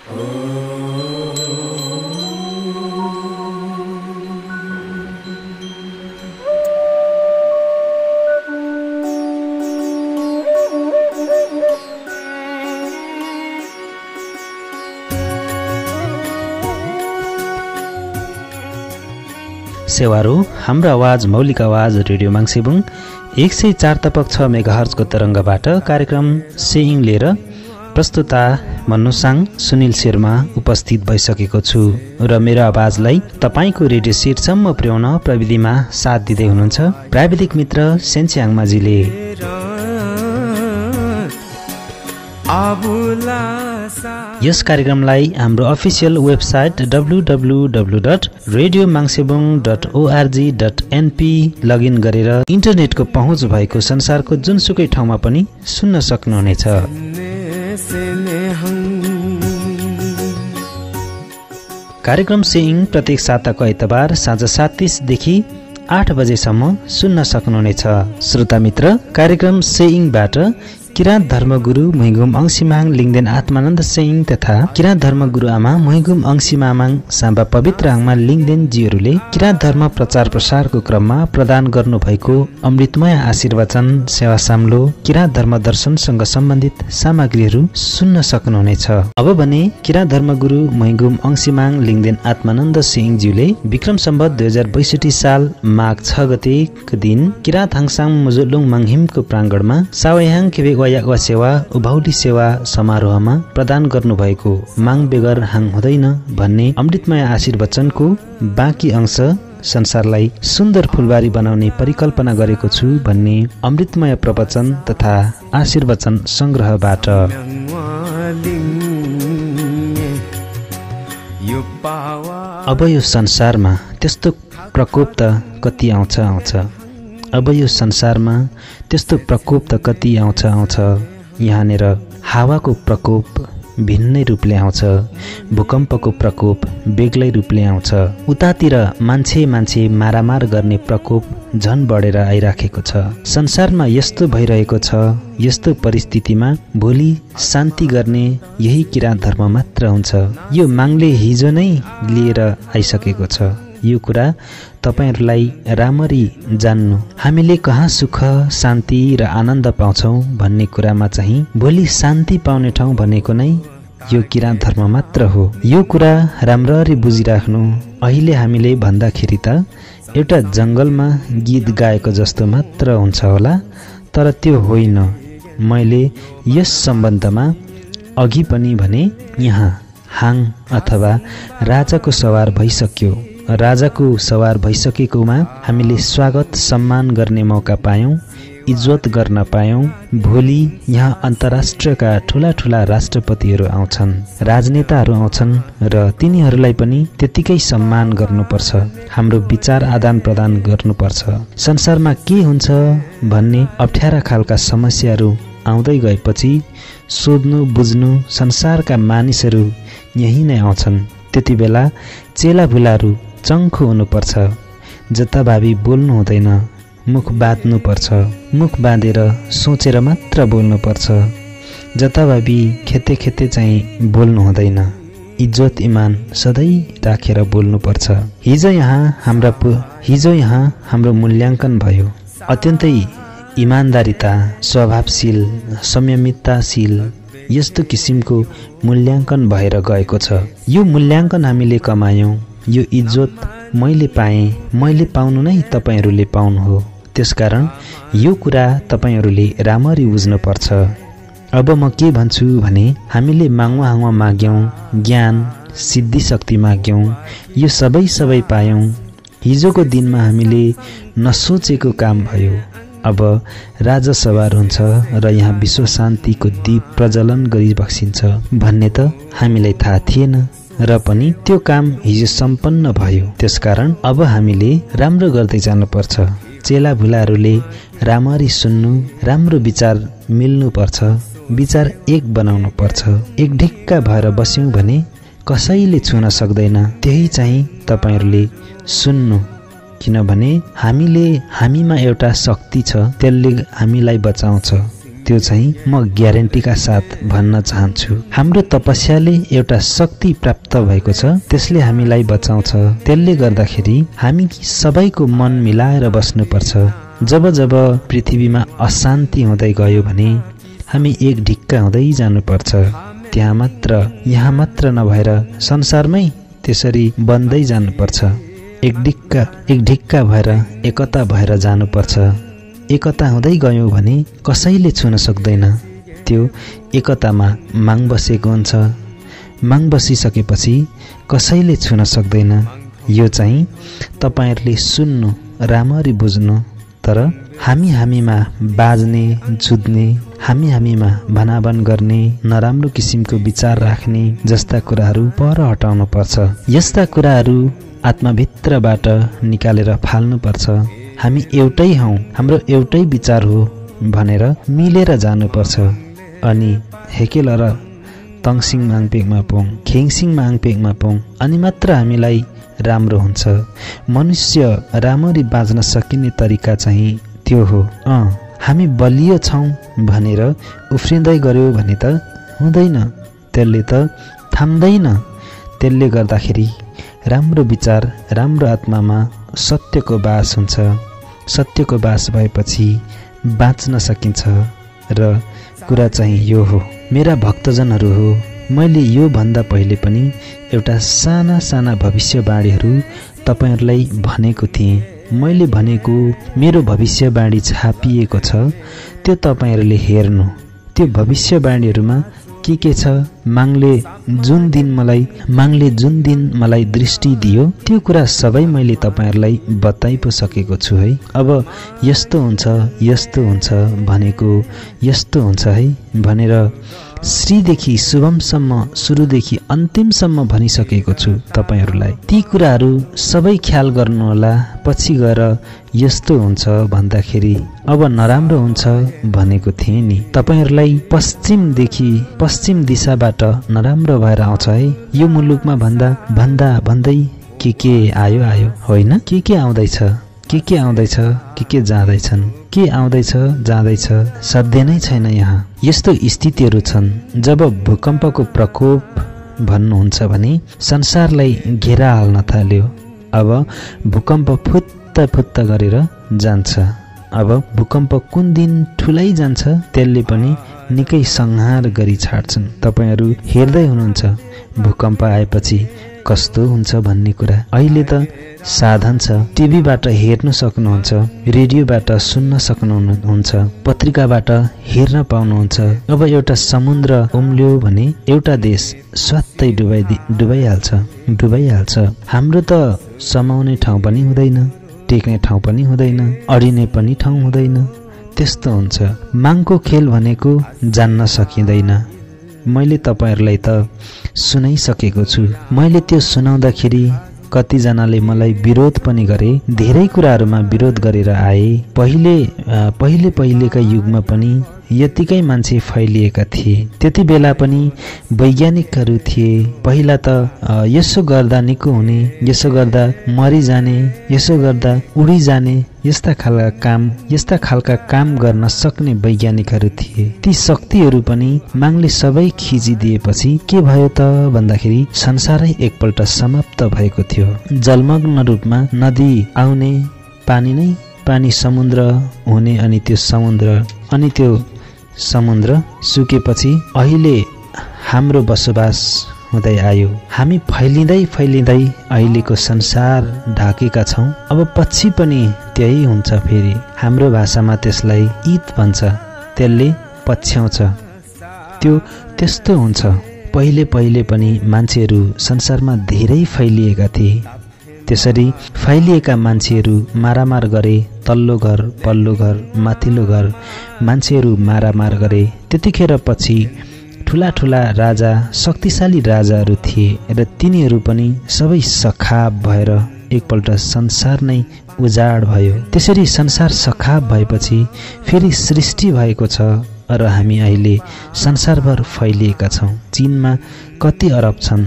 सेवारो हाम्रो आवाज मौलिक आवाज रेडियो माङ्सेबुङ 104.6 मेगाहर्जको तरङ्गबाट कार्यक्रम सेइङ लिएर प्रस्तुता मन्नुसाङ सुनिल शर्मा उपस्थित भइसकेको छु र मेरो आवाजलाई तपाईको रेडियो सेटसम्म पुर्याउन प्रविधिमा साथ दिँदै हुनुहुन्छ प्राविधिक मित्र सेन्स्याङमाजीले। यस कार्यक्रमलाई हाम्रो अफिसियल वेबसाइट www.radiomangsebong.org.np लगइन गरेर इन्टरनेटको पहुँच भएको संसारको जुनसुकै ठाउँमा पनि सुन्न सक्नुहुनेछ। कार्यक्रम सेइङ प्रत्येक साताको आइतबार साँझ 7:30 देखि 8 बजेसम्म सुन्न सक्नुहुनेछ। श्रोता मित्र, कार्यक्रम सेइङबाट किराँत धर्मगुरु मुहिगुम अंशीमाङ लिङदेन आत्मानन्द सेइङ तथा किराँत धर्मगुरु आमा मुहिगुम अंशीमामाङ साम्बा पवित्र आङमा लिङदेन जीहरूले किराँत धर्म प्रचार प्रसारको क्रममा प्रदान गर्नुभएको अमृतमय आशीर्वचन सेवा साम्लो किराँत धर्म दर्शनसँग सम्बन्धित सामग्रीहरू सुन्न सक्नुहुनेछ। अब भने किराँत धर्मगुरु मुहिगुम अंशीमाङ लिङदेन आत्मानन्द सेइङज्यूले विक्रम सम्वत 2062 साल माघ 6 गतेको दिन किराँत हाङसाङ मुजुलुङ मङहिमको प्राङ्गणमा सावयाङ केबे वा सेवा उभौली सेवा समारोहमा प्रदान गर्नुभएको माग बेगर हाङ हुँदैन भन्ने अमृतमय आशीर्वचनको बाँकी अंश संसारलाई सुन्दर फुलबारी बनाउने परिकल्पना गरेको छु भन्ने अमृतमय प्रवचन तथा आशीर्वचन संग्रहबाट। अब यो संसारमा त्यस्तो प्रकोप त कति आउँछ। अब यो संसारमा त्यस्तो प्रकोप त कति आउँछ। यहाँनिर हावाको प्रकोप भिन्नै रूपले आउँछ, भूकम्पको प्रकोप बेग्लै रूपले आउँछ, उतातिर मान्छे मारामार गर्ने प्रकोप झन बढेर आइराखेको छ। संसारमा यस्तो भइरहेको छ। यस्तो परिस्थितिमा भोलि शान्ति गर्ने यही किराँत धर्म मात्र हुन्छ। यो मागले हिजो नै लिएर आइसकेको छ। यो कुरा तपाईहरुलाई राम्ररी जान्नु, हामीले कहाँ सुख शान्ति र आनन्द पाउँछौं भन्ने कुरामा चाहिँ भोलि शान्ति पाउने ठाउँ भनेको नै यो किराँत धर्म मात्र हो। यो कुरा राम्ररी बुझिराख्नु। अहिले हामीले भन्दाखेरि त एउटा जंगलमा गीत गाएको जस्तो मात्र हुन्छ होला, तर त्यो होइन। मैले यस सम्बन्धमा अघि पनि भने यहाँ हाङ अथवा राजाको सवार भइसक्यो। राजाको सवार भइसकेकोमा हामीले स्वागत सम्मान गर्ने मौका पायौं, इज्जत गर्न पायौं। भोलि यहाँ अन्तर्राष्ट्रियका ठूला राष्ट्रपतिहरू आउँछन्, राजनेताहरू आउँछन् र तिनीहरूलाई पनि त्यतिकै सम्मान गर्नुपर्छ। हाम्रो विचार आदान प्रदान गर्नुपर्छ। संसारमा के हुन्छ भन्ने अप्ठ्यारा खालका समस्याहरू आउँदै गएपछि सोध्नु बुझ्नु संसारका मानिसहरू यही नै आउँछन्। त्यति बेला चेला भुलाहरू चङ्खो हुनुपर्छ। जताभावी बोल्नु हुँदैन, मुख बाँध्नुपर्छ। मुख बाँधेर सोचेर मात्र बोल्नुपर्छ। जताभावी खेते चाहिँ बोल्नु हुँदैन। इज्जत इमान सधैँ राखेर बोल्नुपर्छ। हिजो यहाँ हाम्रो मूल्याङ्कन भयो। अत्यन्तै इमानदारिता, स्वभावशील, संयमितताशील यस्तो किसिमको मूल्याङ्कन भएर गएको छ। यो मूल्याङ्कन हामीले कमायौं। यो इज्जत मैले पाएँ, मैले पाउनु नै तपाईहरूले पाउनु हो। त्यसकारण यो कुरा तपाईहरूले राम्ररी बुझ्नुपर्छ। अब म के भन्छु भने हामीले माग्वा माग्यौं, ज्ञान सिद्धि शक्ति माग्यौं, यो सबै पायौं। हिजोको दिनमा हामीले नसोचेको काम भयो। अब राजा सवार हुन्छ र यहाँ विश्व शान्तिको दीप प्रज्वलन गरिबक्सिन्छ भन्ने त हामीलाई थाहा थिएन र पनि त्यो काम हिजो सम्पन्न भयो। त्यसकारण अब हामीले राम्रो गर्दै जानुपर्छ। चेला भुलाहरूले राम्ररी सुन्नु, राम्रो विचार मिल्नुपर्छ, विचार एक बनाउनु पर्छ। एक ढिक्का भएर बस्यौं भने कसैले छुन सक्दैन। त्यही चाहिँ तपाईहरुले सुन्नु, किनभने हामीमा एउटा शक्ति छ, त्यसले हामीलाई बचाउँछ। त्यो चाहिँ म ग्यारेन्टीका साथ भन्न चाहन्छु। हाम्रो तपस्याले एउटा शक्ति प्राप्त भएको छ, त्यसले हामीलाई बचाउँछ। त्यसले गर्दाखेरि हामी सबैको मन मिलाएर बस्नुपर्छ। जब जब पृथ्वीमा अशान्ति हुँदै गयो भने हामी एक ढिक्का हुँदै जानुपर्छ। यहाँ मात्र नभएर संसारमै त्यसरी बन्दै जानुपर्छ। एक ढिक्का भएर एकता भएर जानुपर्छ। एकता हुँदै गयौँ भने कसैले छुन सक्दैन। त्यो एकतामा माग बसेको हुन्छ। माग बसिसकेपछि कसैले छुन सक्दैन। यो चाहिँ तपाईहरुले सुन्नु, राम्ररी बुझ्नु। तर हामीमा बाज्ने, जुझ्ने, हामीमा भनाभन गर्ने, नराम्रो किसिमको विचार राख्ने जस्ता कुराहरू पर हटाउनु पर्छ। यस्ता कुराहरू आत्माभित्रबाट निकालेर फाल्नुपर्छ। हामी एउटै हौं, हाम्रो एउटै विचार हो भनेर मिलेर जानुपर्छ। अनि हेकेल र तङसिङ माङपेकमा पोङ, खेङसिङ माङपेकमा पोङ, अनि मात्र हामीलाई राम्रो हुन्छ। मनुष्य राम्ररी बाँच्न सकिने तरिका चाहिँ त्यो हो। हामी बलियो छौं भनेर उफ्रिँदै गर्यो भने त हुँदैन। त्यसले त थाम्दैन। त्यसले गर्दाखेरि राम्रो विचार, राम्रो आत्मामा सत्यको बास हुन्छ। सत्यको बास भएपछि बाँच्न सकिन्छ। र कुरा चाहिँ यो हो, मेरा भक्तजनहरू हो, मैले यो भन्दा पहिले पनि एउटा साना भविष्यवाणीहरू तपाईहरुलाई भनेको थिएँ। मैले भनेको मेरो भविष्यवाणी छापिएको छ, त्यो तपाईहरुले हेर्नु। त्यो भविष्यवाणीहरूमा के छ, माङले जुन दिन मलाई दृष्टि दियो त्यो कुरा सबै मैले तपाईहरुलाई बताइ पो सकेको छु है। अब यस्तो हुन्छ भनेको यस्तो हुन्छ है भनेर श्रीदेखि शुभमसम्म, सुरुदेखि अन्तिमसम्म भनिसकेको छु तपाईहरुलाई। ती कुराहरू सबै ख्याल गर्नुहोला। पछि गएर यस्तो हुन्छ भन्दाखेरि अब नराम्रो हुन्छ भनेको थिएँ नि। तपाईहरुलाई पश्चिम दिशाबाट नराम्रो भएर आउँछ है। यो मुलुकमा भन्दै के आयो होइन, के आउँदैछ, के जाँदैछन्, के आउँदैछ जाँदैछ, साध्य नै छैन। यहाँ यस्तो स्थितिहरू छन्। जब भूकम्पको प्रकोप भन्नुहुन्छ भने संसारलाई घेरा हाल्न थाल्यो। अब भूकम्प फुत्त गरेर जान्छ। अब भूकम्प कुन दिन ठुलै जान्छ त्यसले पनि निकै संहार गरी छाड्छन्। तपाईहरु हेर्दै हुनुहुन्छ भूकम्प आएपछि कस्तो हुन्छ भन्ने कुरा। अहिले त साधन छ, टिभीबाट हेर्न सक्नुहुन्छ, रेडियोबाट सुन्न सक्नुहुन्छ, पत्रिकाबाट हेर्न पाउनुहुन्छ। अब एउटा समुद्र उम्ल्यो भने एउटा देश स्वात्तै डुबाइहाल्छ। हाम्रो त समाउने ठाउँ पनि हुँदैन, टेक्ने ठाउँ पनि हुँदैन, अडिने पनि ठाउँ हुँदैन। त्यस्तो हुन्छ। माङको खेल भनेको जान्न सकिँदैन। मैले तपाईहरुलाई त सुनाइसकेको छु। मैले त्यो सुनाउँदाखेरि कतिजनाले मलाई विरोध पनि गरे, धेरै कुराहरूमा विरोध गरेर आए। पहिलेका युगमा पनि यतिकै मान्छे फैलिएका थिए। त्यति बेला पनि वैज्ञानिकहरू थिए। पहिला त यसो गर्दा निको हुने, यसो गर्दा मरिजाने, यसो गर्दा उडी जाने, यस्ता खालका काम गर्न सक्ने वैज्ञानिकहरू थिए। ती शक्तिहरू पनि माङले सबै खिचिदिएपछि के भयो त भन्दाखेरि संसारै एकपल्ट समाप्त भएको थियो। जलमग्न रूपमा नदी आउने, पानी समुद्र हुने, अनि त्यो समुद्र सुकेपछि अहिले हाम्रो बसोबास हुँदै आयो। हामी फैलिँदै अहिलेको संसार ढाकेका छौं। अब पछि पनि त्यही हुन्छ। फेरि हाम्रो भाषामा त्यसलाई ईद भन्छ। त्यसले पछ्याउँछ। त्यो त्यस्तो हुन्छ। पहिले पनि मान्छेहरू संसारमा धेरै फैलिएका थिए। त्यसरी फैलिएका मान्छेहरू मारामार गरे। तल्लो घर, पल्लो घर, माथिल्लो घर मान्छेहरू मारामार गरे। त्यतिखेर पछि ठुला राजा, शक्तिशाली राजाहरू थिए र तिनीहरू पनि सबै सखाप भएर एकपल्ट संसार नै उजाड भयो। त्यसरी संसार सखाप भएपछि फेरि सृष्टि भएको छ र हामी अहिले संसारभर फैलिएका छौं। चीनमा कति अरब छन्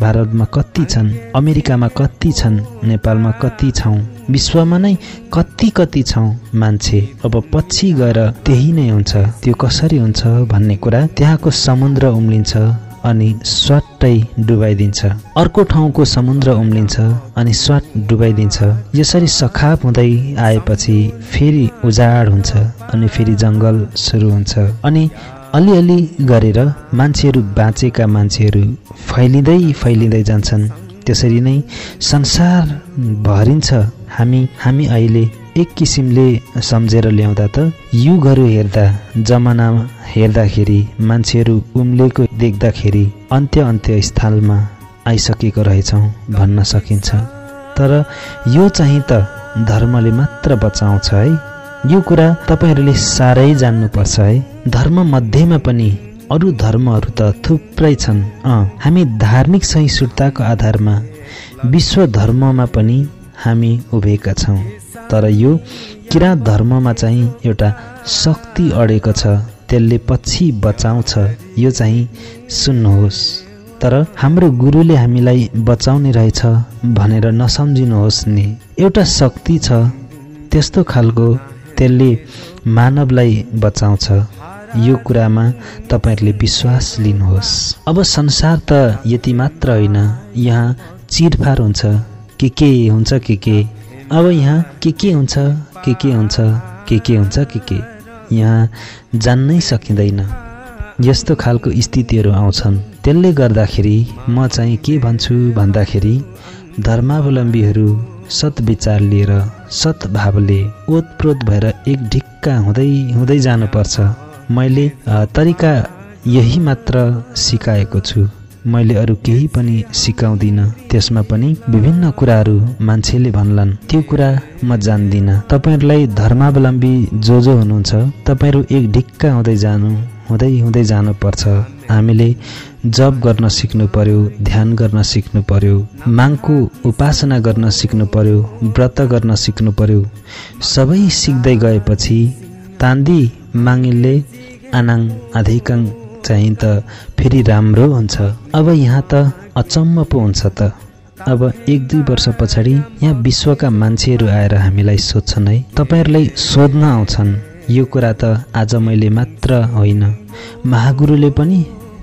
भारतमा कति छन्, अमेरिकामा कति छन्, नेपालमा कति छौँ, विश्वमा नै कति छौँ मान्छे। अब पछि गएर त्यही नै हुन्छ। त्यो कसरी हुन्छ भन्ने कुरा त्यहाँको समुद्र उम्लिन्छ अनि स्वाट्टै डुबाइदिन्छ। अर्को ठाउँको समुद्र उम्लिन्छ अनि स्वाट डुबाइदिन्छ। यसरी सखाप हुँदै आएपछि फेरि उजाड हुन्छ अनि फेरि जङ्गल सुरु हुन्छ अनि अलिअलि गरेर मान्छेहरू, बाँचेका मान्छेहरू फैलिँदै जान्छन्। त्यसरी नै संसार भरिन्छ। हामी अहिले एक किसिमले सम्झेर ल्याउँदा त युगहरू हेर्दा, जमाना हेर्दाखेरि, मान्छेहरू उम्लेको देख्दाखेरि अन्त्य स्थलमा आइसकेको रहेछौँ भन्न सकिन्छ। तर यो चाहिँ त धर्मले मात्र बचाउँछ है। यो कुरा तपाईहरूले साह्रै जान्नुपर्छ है। धर्म मध्येमा पनि अरू धर्महरू त थुप्रै छन्। हामी धार्मिक सहिष्णुताको आधारमा विश्व धर्ममा पनि हामी उभिएका छौँ। तर यो किराँत धर्ममा चाहिँ एउटा शक्ति अडेको छ, त्यसले पछि बचाउँछ। यो चाहिँ सुन्नुहोस्। तर हाम्रो गुरुले हामीलाई बचाउने रहेछ भनेर नसम्झिनुहोस् नि। एउटा शक्ति छ त्यस्तो खालको, त्यसले मानवलाई बचाउँछ। यो कुरामा तपाईहरूले विश्वास लिनुहोस्। अब संसार त यति मात्र होइन, यहाँ चिरफार हुन्छ, के हुन्छ के। अब यहाँ के हुन्छ के यहाँ जान्नै सकिँदैन। यस्तो खालको स्थितिहरू आउँछन्। त्यसले गर्दाखेरि म चाहिँ के भन्छु भन्दाखेरि धर्मावलम्बीहरू सद्विचार लिएर सद्भावले ओतप्रोत भएर एक ढिक्का हुँदै जानुपर्छ। मैले तरिका यही मात्र सिकाएको छु। मैले अरू केही पनि सिकाउँदिनँ। त्यसमा पनि विभिन्न कुराहरू मान्छेले भन्लान्, त्यो कुरा म जान्दिनँ। तपाईहरूलाई धर्मावलम्बी जो हुनुहुन्छ, तपाईँहरू एक ढिक्का हुँदै जानुपर्छ। हामीले जप गर्न सिक्नु पर्यो, ध्यान गर्न सिक्नु पर्यो, माङको उपासना गर्न सिक्नु पर्यो, व्रत गर्न सिक्नु पर्यो। सबै सिक्दै गएपछि तान्दी माङिले आनाङ आधैकाङ चाहिँ त फेरि राम्रो हुन्छ। अब यहाँ त अचम्म पो हुन्छ त। अब 1-2 वर्ष पछाडि यहाँ विश्वका मान्छेहरू आएर हामीलाई सोध्छन् है, तपाईहरूलाई सोध्न आउँछन्। यो कुरा त आज मैले मात्र होइन, महागुरुले पनि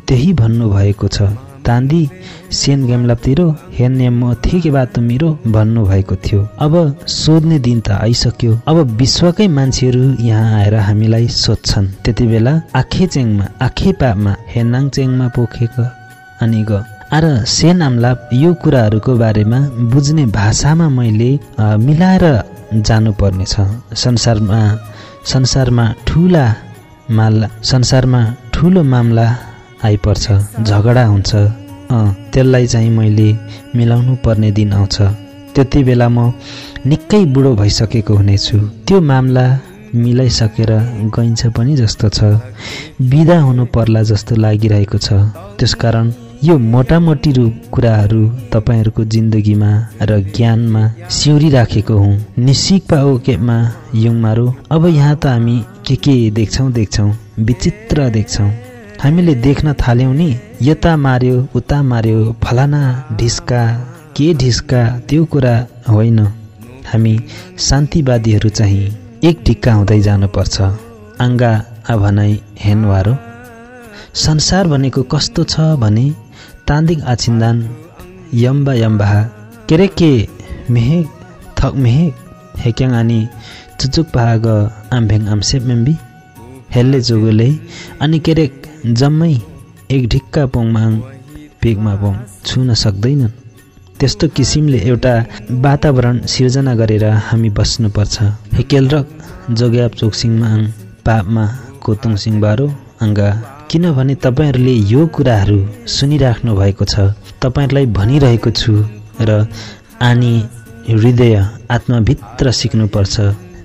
त्यही भन्नुभएको छ। तान्दी सेन गेम्लातिर हेर्नेम्म थिके बात मेरो भन्नुभएको थियो। अब सोध्ने दिन त आइसक्यो। अब विश्वकै मान्छेहरू यहाँ आएर हामीलाई सोध्छन्। त्यति बेला आखे पापमा हेनाङ चेङमा पोखेको अनि आर सेन आमलाप यो कुराहरूको बारेमा बुझ्ने भाषामा मैले मिलाएर जानुपर्नेछ। संसारमा ठुलो मामला आइपर्छ, झगडा हुन्छ। त्यसलाई चाहिँ मैले मिलाउनु पर्ने दिन आउँछ। त्यति बेला म निकै बुढो भइसकेको हुनेछु। त्यो मामला मिलाइसकेर गइन्छ पनि जस्तो छ, बिदा हुनु पर्ला जस्तो लागिरहेको छ। त्यसकारण यो मोटामोटी कुराहरू तपाईहरूको जिन्दगीमा र ज्ञानमा सिउरी राखेको हुँ। निसिकपा ओकेमा युङमारो। अब यहाँ त हामी के देख्छौँ, विचित्र देख्छौँ। हामीले देख्न थाल्यौँ नि, यता मार्यो उता मार्यो, फलाना ढिस्का के ढिस्का, त्यो कुरा होइन। हामी शान्तिवादीहरू चाहिँ एक ढिक्का हुँदै जानुपर्छ। आङ्गा भनाइ हेनवारो। संसार भनेको कस्तो छ भने तान्दिक आछिन्दान यम्बा केरेके मेहे थक मेहे हेक्याङ आनी चुचुक पहाग आम्भेङ आमसेप मेम्बी हेल्ले जोगोले अनि केरेक जम्मै एक ढिक्का पोङमाङ पेगमा पोङ छुन सक्दैनन्। त्यस्तो किसिमले एउटा वातावरण सिर्जना गरेर हामी बस्नुपर्छ। हेकेलरक जोग्याप चोकसिङमाङ पापमा कोतुङ सिङबारो अङ्गा। किनभने तपाईँहरूले यो कुराहरू सुनिराख्नु भएको छ, तपाईँहरूलाई भनिरहेको छु र आनी हृदय आत्माभित्र सिक्नुपर्छ।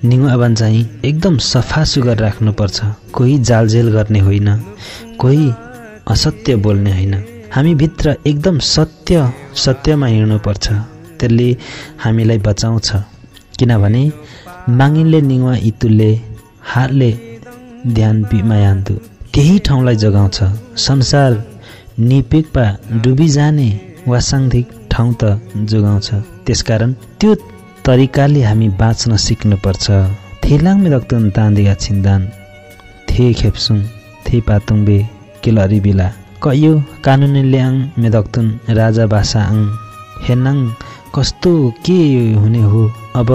निगु आवान चाहिँ एकदम सफा सुग्घर राख्नुपर्छ। कोही जालझेल गर्ने होइन, कोही असत्य बोल्ने होइन। हामी भित्र एकदम सत्यमा हिँड्नुपर्छ। त्यसले हामीलाई बचाउँछ। किनभने मागिनले निगुवा इतुले हातले ध्यान बिमायान्दु त्यही ठाउँलाई जगाउँछ। संसार निपेकपा डुबी जाने वा सांघिक ठाउँ त जोगाउँछ। त्यसकारण त्यो तरिकाले हामी बाँच्न सिक्नुपर्छ। थेलाङ मेदक्तुन तान्दिया छिन्दान थे खेप्सुङ थे पातुङबे केलरी बिला कयो कानुनी ल्याङ मेदक्तुन राजा बासाङ हेनाङ कस्तो के हुने हो। अब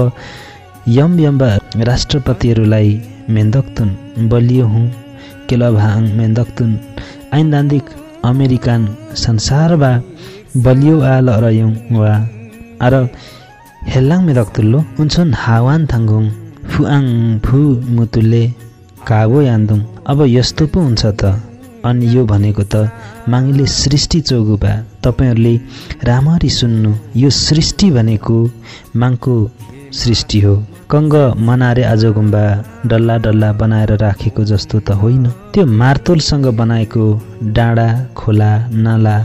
यम्बा राष्ट्रपतिहरूलाई मेन्दक्तुन बलियो हुँ केलभाङ मेन्दक्तुन आइन्दान्दिक अमेरिकन संसारबा बलियो आल रयौँ वा आर हेलाङ मेदक्तुल्लो उन्छन् हावान थाङ्गुङ फुआङ फु मुतुल्ले काबो यान्दुङ। अब यस्तो पो हुन्छ त। अनि यो भनेको त माङले सृष्टि चौगुबा। तपाईँहरूले राम्ररी सुन्नु, यो सृष्टि भनेको माङको सृष्टि हो। कङ्ग मनारे आज गुम्बा डल्ला डल्ला बनाएर राखेको जस्तो त होइन। त्यो मार्तोलसँग बनाएको डाँडा खोला नाला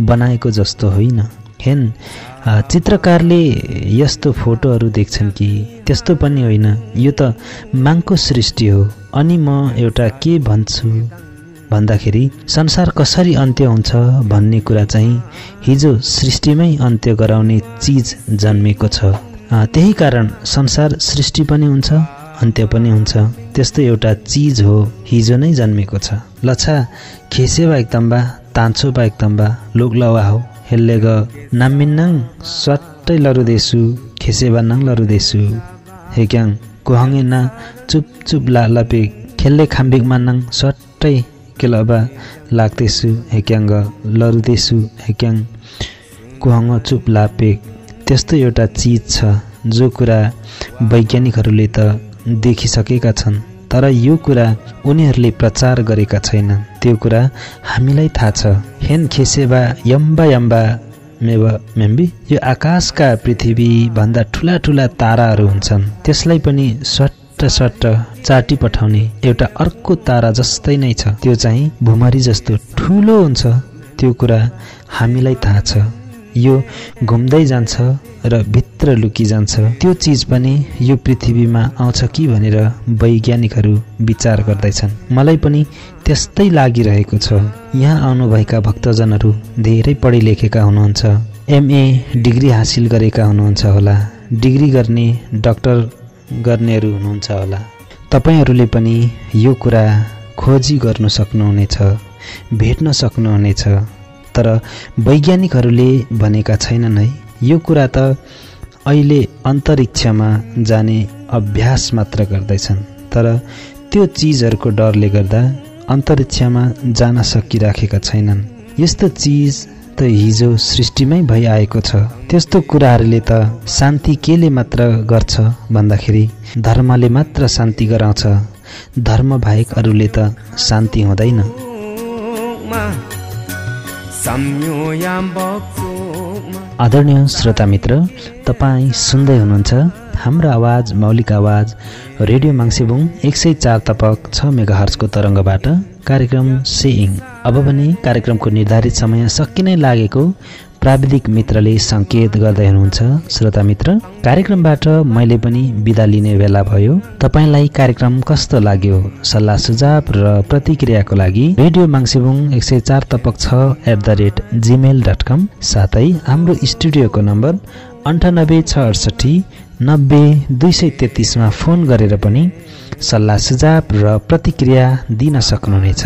बनाएको जस्तो होइन। हेन चित्रकारले यस्तो फोटोहरू देख्छन् कि त्यस्तो पनि होइन, यो त माङको सृष्टि हो। अनि म एउटा के भन्छु भन्दाखेरि संसार कसरी अन्त्य हुन्छ भन्ने कुरा चाहिँ हिजो सृष्टिमै अन्त्य गराउने चिज जन्मेको छ। त्यही कारण संसार सृष्टि पनि हुन्छ अन्त्य पनि हुन्छ। त्यस्तो एउटा चिज हो, हिजो नै जन्मेको छ। लछा खेसेवा एकदम्बा तान्छो बा एकदम्बा लोकलवा हो हेल्लेग नामिन्नाङ स्वाट्टै लरुदेसु खेसेवा नाङ लरुदेसु हेक्याङ कुहङे ना चुप चुप लापे खेल्ले खाम्बिक मान्नाङ स्वाट्टै केलबा लाग्दैछु हेक्याङ्ग लरुदेसु हेक्याङ कुहङ चुप लापे। त्यस्तो एउटा चिज छ जो कुरा वैज्ञानिकहरूले त देखिसकेका छन्, तर यो कुरा उनीहरूले प्रचार गरेका छैनन्। त्यो कुरा हामीलाई थाहा छ। हेन खेसेबा यम्बा यम्बा मेव मेम्बी यो आकाशका पृथ्वी भन्दा ठुला ठुला ताराहरू हुन्छन्, त्यसलाई पनि सट्ट सट्ट चाटी पठाउने एउटा अर्को तारा जस्तै नै छ। त्यो चाहिँ भुमरी जस्तो ठुलो हुन्छ। त्यो कुरा हामीलाई थाहा छ। यो घुम्दै जान्छ र भित्र लुकिजान्छ। त्यो चिज पनि यो पृथ्वीमा आउँछ कि भनेर वैज्ञानिकहरू विचार गर्दैछन्। मलाई पनि त्यस्तै लागिरहेको छ। यहाँ आउनुभएका भक्तजनहरू धेरै पढे लेखेका हुनुहुन्छ, MA डिग्री हासिल गरेका हुनुहुन्छ होला, डिग्री गर्ने डाक्टर गर्नेहरू हुनुहुन्छ होला। तपाईँहरूले पनि यो कुरा खोजी गर्न सक्नुहुनेछ, भेट्न सक्नुहुनेछ। तर वैज्ञानिकहरूले भनेका छैनन् है। यो कुरा त अहिले अन्तरिक्षमा जाने अभ्यास मात्र गर्दैछन्, तर त्यो चिजहरूको डरले गर्दा अन्तरिक्षमा जान सकिराखेका छैनन्। यस्तो चिज त हिजो सृष्टिमै भइआएको छ। त्यस्तो कुराहरूले त शान्ति केले मात्र गर्छ भन्दाखेरि धर्मले मात्र शान्ति गराउँछ। धर्म बाहेक अरूले त शान्ति हुँदैन। आदरणीय श्रोता मित्र, तपाईँ सुन्दै हुनुहुन्छ हाम्रो आवाज मौलिक आवाज रेडियो माङ्सेबुङ 104.6 मेगाहर्जको तरङ्गबाट कार्यक्रम सेइङ। अब भने कार्यक्रमको निर्धारित समय सकिनै लागेको प्राविधिक मित्रले सङ्केत गर्दै हुनुहुन्छ। श्रोता मित्र, कार्यक्रमबाट मैले पनि बिदा लिने बेला भयो। तपाईँलाई कार्यक्रम कस्तो लाग्यो? सल्लाह सुझाव र प्रतिक्रियाको लागि रेडियो माङ्सेबुङ 104.6@gmail.com साथै हाम्रो स्टुडियोको नम्बर 98 668 90 233 मा फोन गरेर पनि सल्लाह सुझाव र प्रतिक्रिया दिन सक्नुहुनेछ।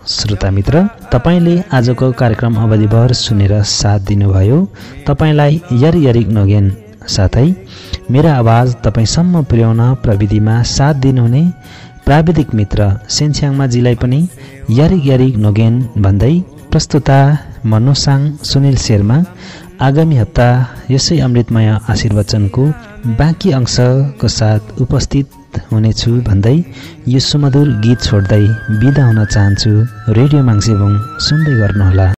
श्रोता मित्र, तपाईँले आजको कार्यक्रम अवधिभर सुनेर साथ दिनुभयो। तपाईँलाई यरिक नोगेन साथै मेरो आवाज तपाईँसम्म पुर्याउन प्रविधिमा साथ दिनुहुने प्राविधिक मित्र सेन्छ्याङमाजीलाई पनि यरिक नोगेन भन्दै प्रस्तुता मनोसाङ सुनिल शेर्मा आगामी हप्ता यसै अमृतमय आशीर्वचनको बाँकी अंशको साथ उपस्थित हुनेछु भन्दै यो सुमधुर गीत छोड्दै बिदा हुन चाहन्छु। रेडियो माङ्सेबुङ सुन्दै गर्नुहोला।